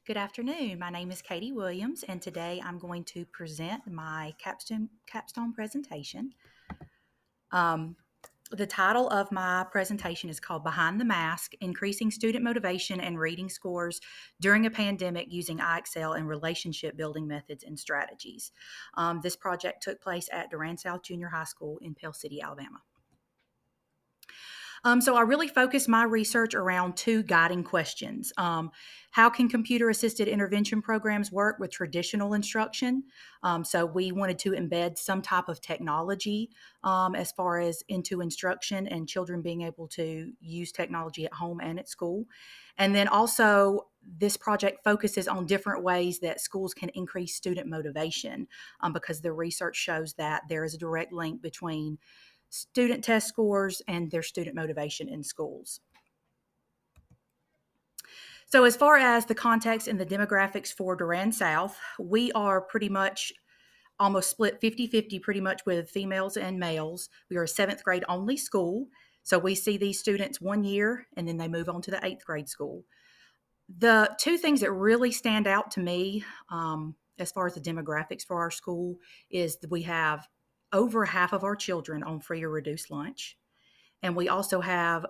Good afternoon. My name is Katie Williams, and today I'm going to present my capstone presentation. Um, the title of my presentation is called Behind the Mask: Increasing Student Motivation and Reading Scores During a Pandemic Using IXL and Relationship Building Methods and Strategies. This project took place at Durand South Junior High School in Pell City, Alabama. So I really focused my research around two guiding questions. How can computer assisted intervention programs work with traditional instruction? So we wanted to embed some type of technology as far as into instruction and children being able to use technology at home and at school. And then also, this project focuses on different ways that schools can increase student motivation because the research shows that there is a direct link between student test scores and their student motivation in schools. So, as far as the context and the demographics for Durand South, we are pretty much almost split 50-50, pretty much with females and males. We are a seventh grade only school. So, we see these students 1 year and then they move on to the eighth grade school. The two things that really stand out to me as far as the demographics for our school is that we have over half of our children on free or reduced lunch. And we also have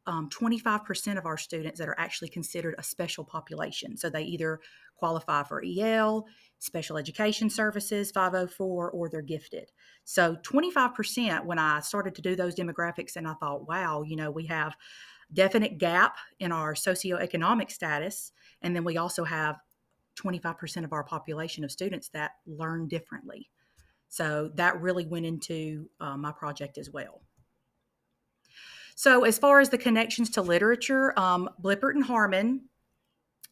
25% of our students that are actually considered a special population. So they either qualify for EL, special education services, 504, or they're gifted. So 25%, when I started to do those demographics, and I thought, wow, we have definite gap in our socioeconomic status. And then we also have 25% of our population of students that learn differently. So that really went into my project as well. So, as far as the connections to literature, Blippert and Harmon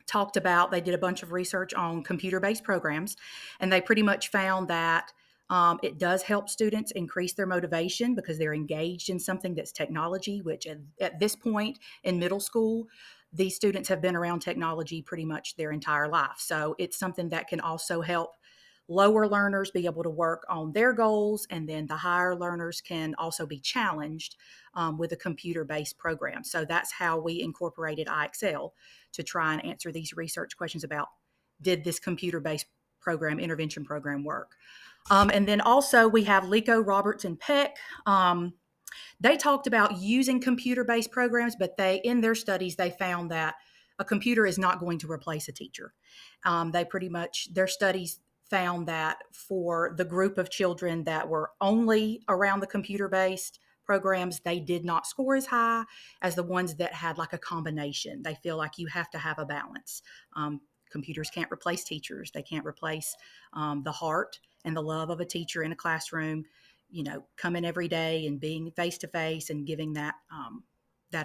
talked about, they did a bunch of research on computer based programs, and they pretty much found that it does help students increase their motivation because they're engaged in something that's technology, which at this point in middle school, these students have been around technology pretty much their entire life. So, it's something that can also help lower learners be able to work on their goals, and then the higher learners can also be challenged with a computer-based program. So that's how we incorporated IXL to try and answer these research questions about, did this computer-based intervention program work? And then also we have Lico, Roberts, and Peck. They talked about using computer-based programs, but in their studies, they found that a computer is not going to replace a teacher. Their studies found that for the group of children that were only around the computer-based programs, they did not score as high as the ones that had like a combination. They feel like you have to have a balance. Computers can't replace teachers. They can't replace the heart and the love of a teacher in a classroom, coming every day and being face to face and giving that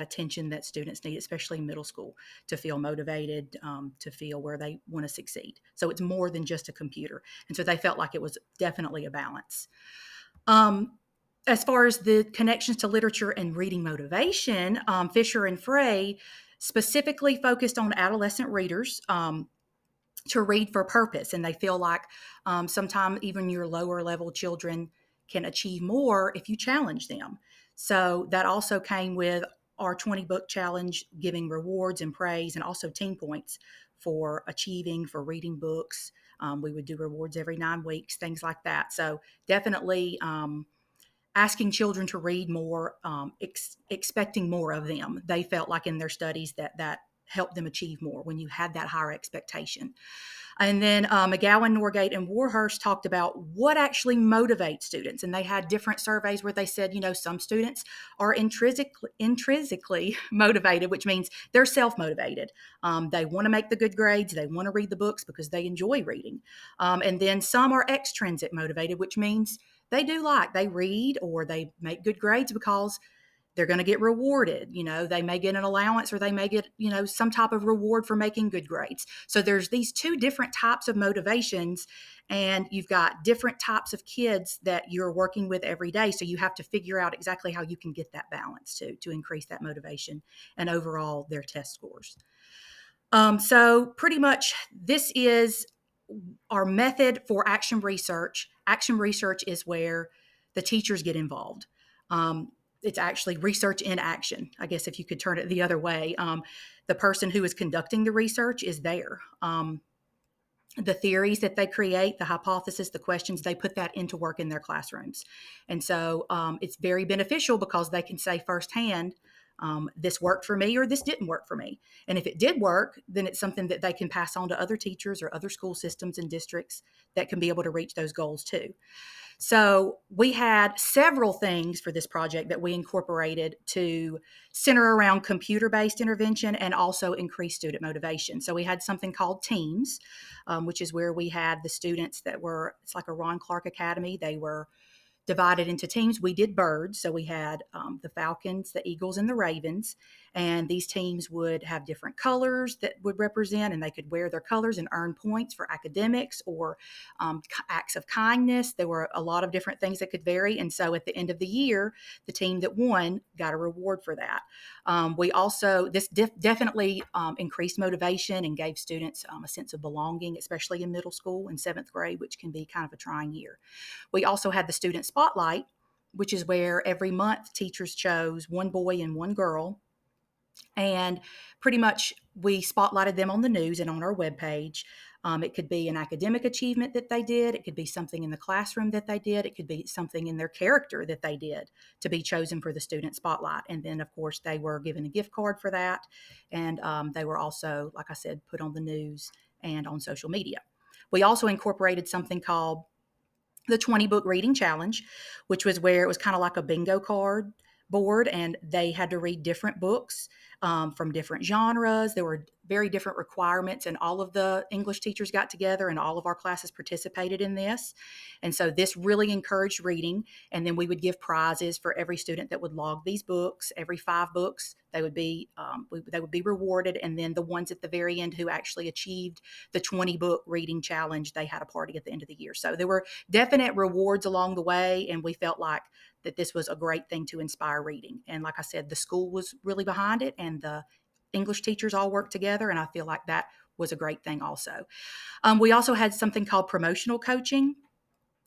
attention that students need, especially in middle school, to feel motivated, to feel where they want to succeed. So it's more than just a computer. And so they felt like it was definitely a balance. As far as the connections to literature and reading motivation, Fisher and Frey specifically focused on adolescent readers. To read for purpose. And they feel like sometimes even your lower level children can achieve more if you challenge them. So that also came with our 20 book challenge, giving rewards and praise and also team points for achieving, for reading books. We would do rewards every 9 weeks, things like that. So definitely asking children to read more, expecting more of them. They felt like in their studies that helped them achieve more when you had that higher expectation. And then McGowan, Norgate, and Warhurst talked about what actually motivates students. And they had different surveys where they said, some students are intrinsically motivated, which means they're self-motivated. They want to make the good grades. They want to read the books because they enjoy reading. And then some are extrinsic motivated, which means they read or they make good grades because they're going to get rewarded. They may get an allowance or they may get, some type of reward for making good grades. So there's these two different types of motivations, and you've got different types of kids that you're working with every day. So you have to figure out exactly how you can get that balance to increase that motivation and overall their test scores. So pretty much this is our method for action research. Action research is where the teachers get involved. it's actually research in action, I guess, if you could turn it the other way. The person who is conducting the research is there. The theories that they create, the hypothesis, the questions, they put that into work in their classrooms. And so it's very beneficial because they can say firsthand, this worked for me or this didn't work for me. And if it did work, then it's something that they can pass on to other teachers or other school systems and districts that can be able to reach those goals too. So we had several things for this project that we incorporated to center around computer-based intervention and also increase student motivation. So we had something called Teams, which is where we had the students that were, it's like a Ron Clark Academy. They were divided into teams. We did birds. So we had the Falcons, the Eagles, and the Ravens. And these teams would have different colors that would represent, and they could wear their colors and earn points for academics or acts of kindness. There were a lot of different things that could vary. And so at the end of the year, the team that won got a reward for that. We also, this definitely increased motivation and gave students a sense of belonging, especially in middle school and seventh grade, which can be kind of a trying year. We also had the student spotlight, which is where every month teachers chose one boy and one girl. And pretty much we spotlighted them on the news and on our webpage. It could be an academic achievement that they did. It could be something in the classroom that they did. It could be something in their character that they did to be chosen for the student spotlight. And then, of course, they were given a gift card for that. And they were also, like I said, put on the news and on social media. We also incorporated something called the 20 book reading challenge, which was where it was kind of like a bingo card board, and they had to read different books from different genres. There were very different requirements, and all of the English teachers got together and all of our classes participated in this. And so this really encouraged reading. And then we would give prizes for every student that would log these books. Every 5 books they would be rewarded. And then the ones at the very end who actually achieved the 20 book reading challenge, they had a party at the end of the year. So there were definite rewards along the way, and we felt like that this was a great thing to inspire reading. And like I said, the school was really behind it, and the English teachers all worked together, and I feel like that was a great thing also. We also had something called promotional coaching,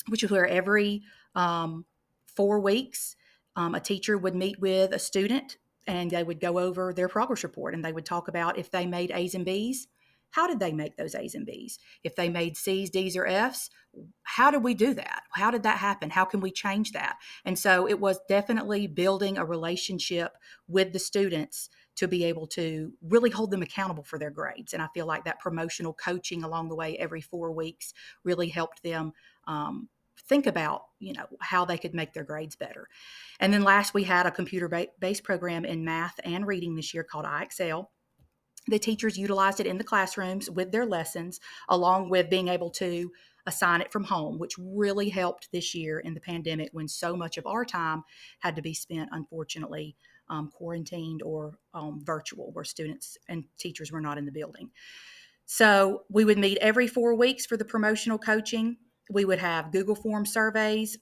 which is where every 4 weeks a teacher would meet with a student and they would go over their progress report, and they would talk about if they made A's and B's, how did they make those A's and B's? If they made C's, D's, or F's, how did we do that? How did that happen? How can we change that? And so it was definitely building a relationship with the students to be able to really hold them accountable for their grades. And I feel like that promotional coaching along the way every 4 weeks really helped them think about, how they could make their grades better. And then last, we had a computer-based program in math and reading this year called iExcel. The teachers utilized it in the classrooms with their lessons, along with being able to assign it from home, which really helped this year in the pandemic when so much of our time had to be spent, unfortunately, quarantined or virtual, where students and teachers were not in the building. So we would meet every 4 weeks for the promotional coaching. We would have Google Form surveys,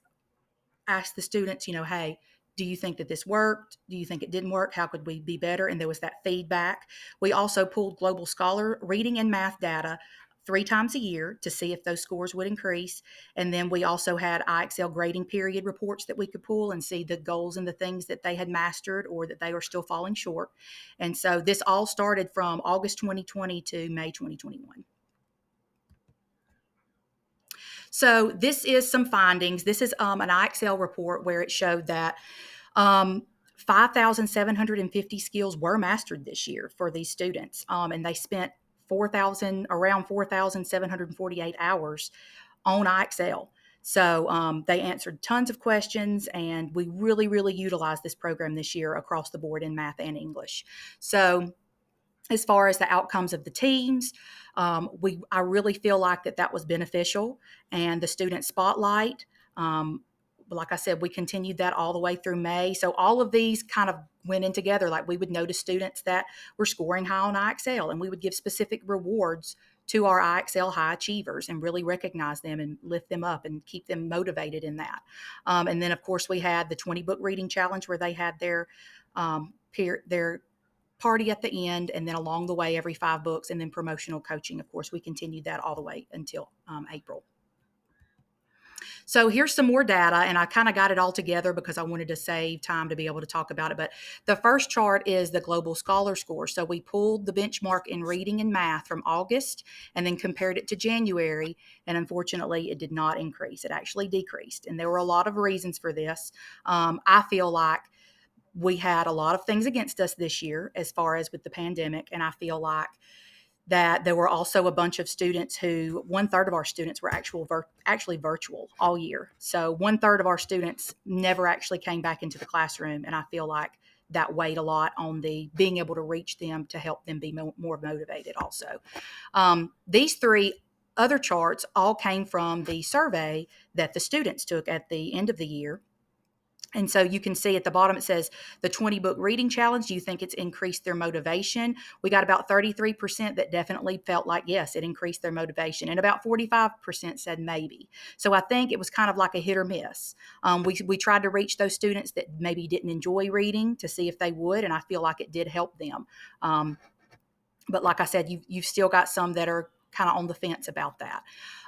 ask the students, hey, do you think that this worked? Do you think it didn't work? How could we be better? And there was that feedback. We also pulled Global Scholar reading and math data 3 times a year to see if those scores would increase. And then we also had iExcel grading period reports that we could pull and see the goals and the things that they had mastered or that they were still falling short. And so this all started from August 2020 to May 2021. So this is some findings. This is an iExcel report where it showed that 5,750 skills were mastered this year for these students, and they spent around 4,748 hours on iExcel. So they answered tons of questions, and we really, really utilized this program this year across the board in math and English. So as far as the outcomes of the teams, I really feel like that was beneficial. And the student spotlight, like I said, we continued that all the way through May. So all of these kind of went in together. Like we would notice students that were scoring high on iExcel, and we would give specific rewards to our iExcel high achievers and really recognize them and lift them up and keep them motivated in that. And then, of course, we had the 20 book reading challenge where they had their party at the end, and then along the way every 5 books, and then promotional coaching. Of course, we continued that all the way until April. So here's some more data, and I kind of got it all together because I wanted to save time to be able to talk about it. But the first chart is the Global Scholar Score. So we pulled the benchmark in reading and math from August and then compared it to January. And unfortunately, it did not increase. It actually decreased. And there were a lot of reasons for this. I feel like we had a lot of things against us this year as far as with the pandemic. And I feel like that there were also a bunch of students who 1/3 of our students were actually virtual all year. So 1/3 of our students never actually came back into the classroom. And I feel like that weighed a lot on the being able to reach them to help them be more motivated also. These three other charts all came from the survey that the students took at the end of the year. And so you can see at the bottom, it says the 20 book reading challenge. Do you think it's increased their motivation? We got about 33% that definitely felt like, yes, it increased their motivation. And about 45% said maybe. So I think it was kind of like a hit or miss. We tried to reach those students that maybe didn't enjoy reading to see if they would. And I feel like it did help them. But like I said, you've still got some that are kind of on the fence about that.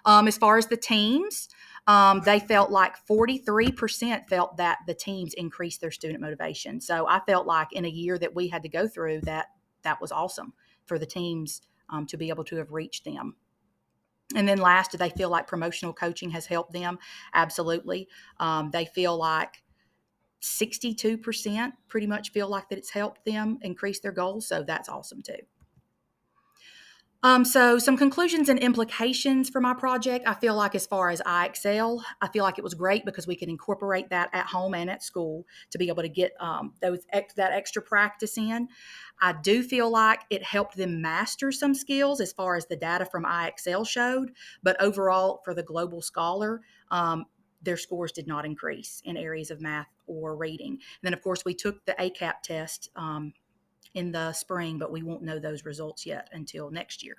As far as the teams, they felt like 43% felt that the teams increased their student motivation. So I felt like in a year that we had to go through that was awesome for the teams to be able to have reached them. And then last, do they feel like promotional coaching has helped them? Absolutely. They feel like 62% pretty much feel like that it's helped them increase their goals. So that's awesome too. So some conclusions and implications for my project. I feel like as far as IXL, I feel like it was great because we could incorporate that at home and at school to be able to get that extra practice in. I do feel like it helped them master some skills as far as the data from IXL showed, but overall for the Global Scholar, their scores did not increase in areas of math or reading. And then, of course, we took the ACAP test in the spring, but we won't know those results yet until next year.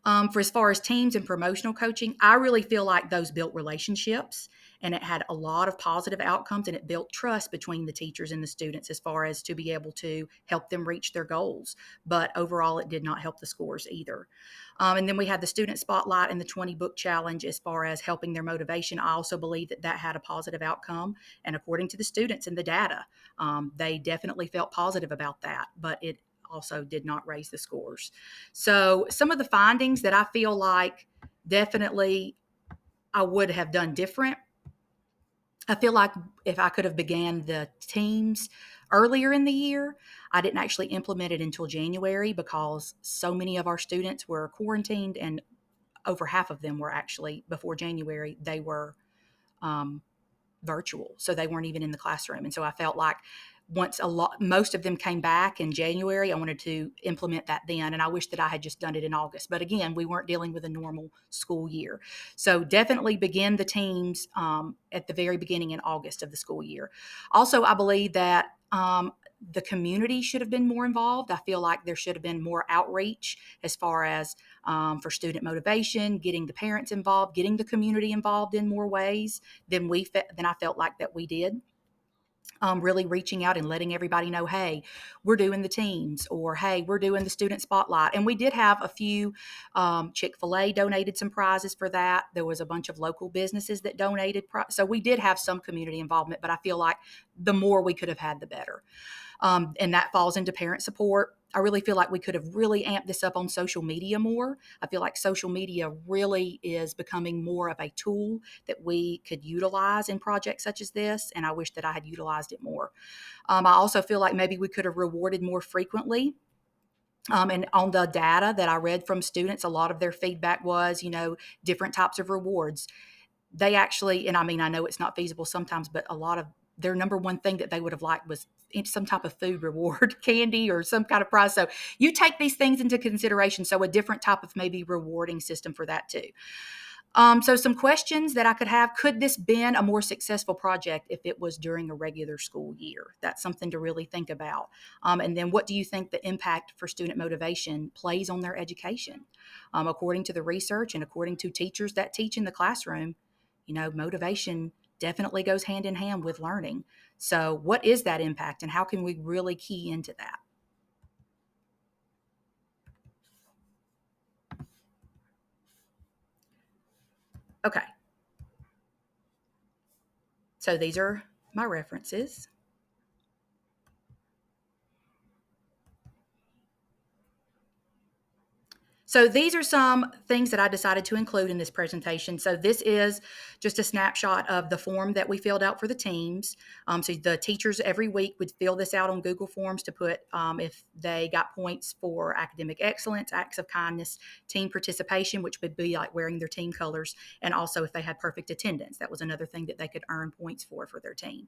For as far as teams and promotional coaching, I really feel like those built relationships and it had a lot of positive outcomes and it built trust between the teachers and the students as far as to be able to help them reach their goals. But overall, it did not help the scores either. And then we had the student spotlight and the 20 book challenge as far as helping their motivation. I also believe that had a positive outcome. And according to the students and the data, they definitely felt positive about that, but it also did not raise the scores. So some of the findings that I feel like definitely I would have done different. I feel like if I could have began the teams earlier in the year, I didn't actually implement it until January because so many of our students were quarantined and over half of them were actually before January, they were um, virtual. So they weren't even in the classroom. And so I felt like most of them came back in January, I wanted to implement that then. And I wish that I had just done it in August. But again, we weren't dealing with a normal school year. So definitely begin the teams at the very beginning in August of the school year. Also, I believe that the community should have been more involved. I feel like there should have been more outreach as far as for student motivation, getting the parents involved, getting the community involved in more ways than I felt like that we did. Really reaching out and letting everybody know, hey, we're doing the teams, or hey, we're doing the student spotlight. And we did have a few. Chick-fil-A donated some prizes for that. There was a bunch of local businesses that donated. So we did have some community involvement, but I feel like the more we could have had, the better. And that falls into parent support. I really feel like we could have really amped this up on social media more. I feel like social media really is becoming more of a tool that we could utilize in projects such as this, and I wish that I had utilized it more. I also feel like maybe we could have rewarded more frequently. And on the data that I read from students, a lot of their feedback was, different types of rewards. They actually, and I mean, I know it's not feasible sometimes, but a lot of their number one thing that they would have liked was some type of food reward, candy or some kind of prize. So you take these things into consideration. So a different type of maybe rewarding system for that too. So some questions that I could have: could this been a more successful project if it was during a regular school year? That's something to really think about. And then what do you think the impact for student motivation plays on their education? According to the research and according to teachers that teach in the classroom, motivation definitely goes hand in hand with learning. So what is that impact and how can we really key into that? Okay. So these are my references. So these are some things that I decided to include in this presentation. So this is just a snapshot of the form that we filled out for the teams. So the teachers every week would fill this out on Google Forms to put if they got points for academic excellence, acts of kindness, team participation, which would be like wearing their team colors, and also if they had perfect attendance. That was another thing that they could earn points for their team.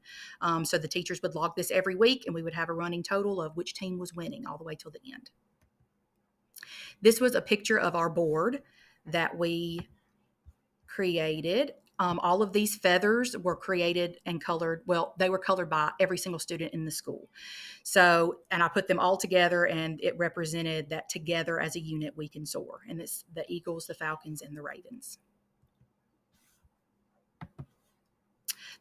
So the teachers would log this every week, and we would have a running total of which team was winning all the way till the end. This was a picture of our board that we created. All of these feathers were created and colored. Well, they were colored by every single student in the school. So, and I put them all together, and it represented that together as a unit we can soar. And it's the Eagles, the Falcons, and the Ravens.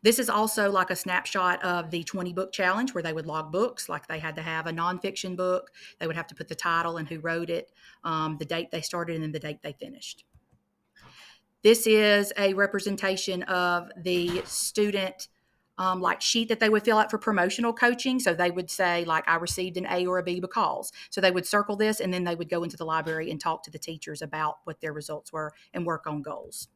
This is also like a snapshot of the 20 book challenge where they would log books, like they had to have a nonfiction book. They would have to put the title and who wrote it, the date they started, and then the date they finished. This is a representation of the student like sheet that they would fill out for promotional coaching. So they would say like, I received an A or a B because. So they would circle this, and then they would go into the library and talk to the teachers about what their results were and work on goals.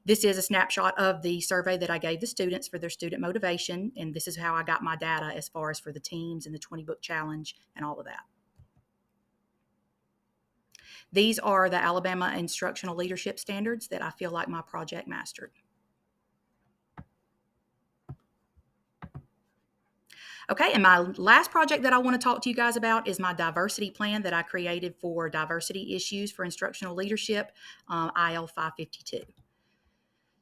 This is a snapshot of the survey that I gave the students for their student motivation. And this is how I got my data as far as for the teams and the 20 book challenge and all of that. These are the Alabama Instructional Leadership Standards that I feel like my project mastered. Okay, and my last project that I want to talk to you guys about is my diversity plan that I created for diversity issues for instructional leadership, IL 552.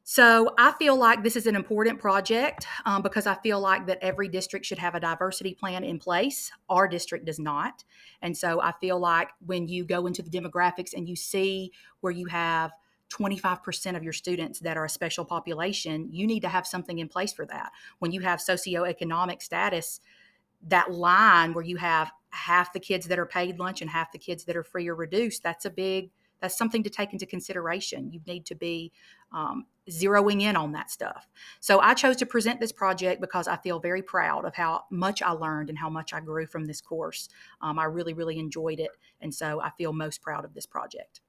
So I feel like this is an important project because I feel like that every district should have a diversity plan in place. Our district does not. And so I feel like when you go into the demographics and you see where you have 25% of your students that are a special population, you need to have something in place for that. When you have socioeconomic status, that line where you have half the kids that are paid lunch and half the kids that are free or reduced, that's something to take into consideration. You need to be zeroing in on that stuff. So I chose to present this project because I feel very proud of how much I learned and how much I grew from this course. I really, really enjoyed it. And so I feel most proud of this project.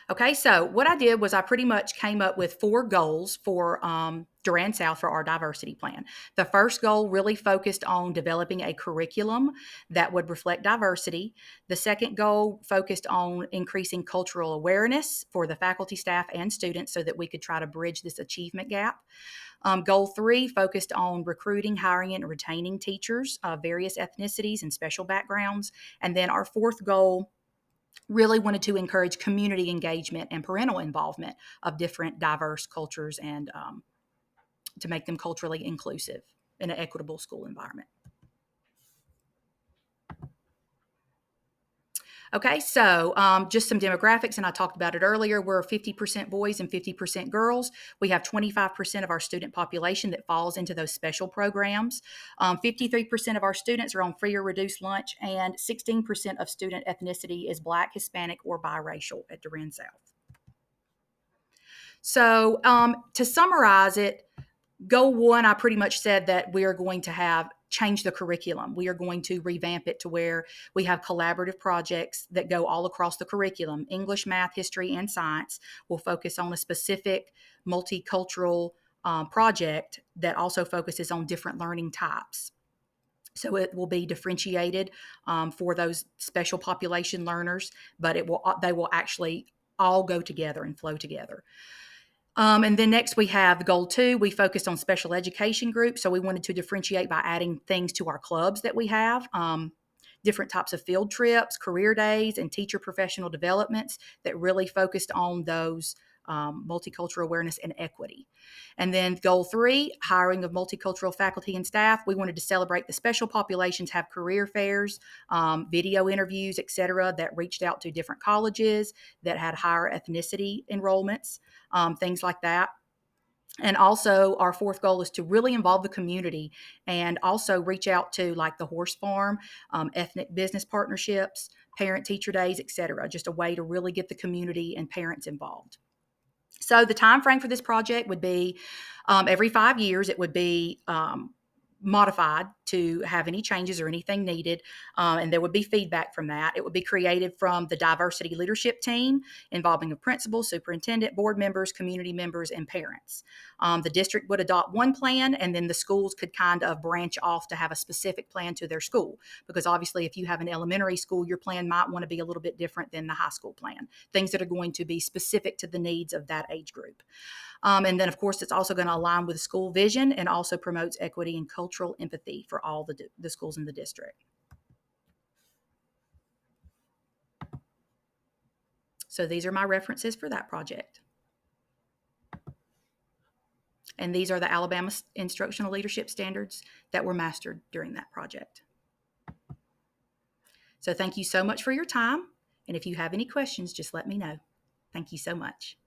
Okay, so what I did was I pretty much came up with 4 goals for Durand South for our diversity plan. The first goal really focused on developing a curriculum that would reflect diversity. The second goal focused on increasing cultural awareness for the faculty, staff, and students so that we could try to bridge this achievement gap. Goal 3 focused on recruiting, hiring, and retaining teachers of various ethnicities and special backgrounds. And then our fourth goal really wanted to encourage community engagement and parental involvement of different diverse cultures and to make them culturally inclusive in an equitable school environment. Okay, so just some demographics, and I talked about it earlier. We're 50% boys and 50% girls. We have 25% of our student population that falls into those special programs. 53% of our students are on free or reduced lunch, and 16% of student ethnicity is Black, Hispanic, or biracial at Durand South. So to summarize it, goal 1, I pretty much said that we are going to have change the curriculum. We are going to revamp it to where we have collaborative projects that go all across the curriculum. English, math, history, and science will focus on a specific multicultural project that also focuses on different learning types. So it will be differentiated for those special population learners, but they will actually all go together and flow together. And then next we have goal 2. We focused on special education groups. So we wanted to differentiate by adding things to our clubs that we have, different types of field trips, career days, and teacher professional developments that really focused on those multicultural awareness and equity. And then goal 3, hiring of multicultural faculty and staff. We wanted to celebrate the special populations, have career fairs, video interviews, et cetera, that reached out to different colleges that had higher ethnicity enrollments, things like that. And also our 4th goal is to really involve the community and also reach out to like the horse farm, ethnic business partnerships, parent-teacher days, etc. Just a way to really get the community and parents involved. So the time frame for this project would be every 5 years. It would be modified to have any changes or anything needed, and there would be feedback from that. It would be created from the diversity leadership team involving a principal, superintendent, board members, community members, and parents. The district would adopt one plan, and then the schools could kind of branch off to have a specific plan to their school, because obviously if you have an elementary school, your plan might want to be a little bit different than the high school plan, things that are going to be specific to the needs of that age group. And then, of course, it's also going to align with school vision and also promotes equity and cultural empathy for all the schools in the district. So these are my references for that project. And these are the Alabama Instructional Leadership Standards that were mastered during that project. So thank you so much for your time. And if you have any questions, just let me know. Thank you so much.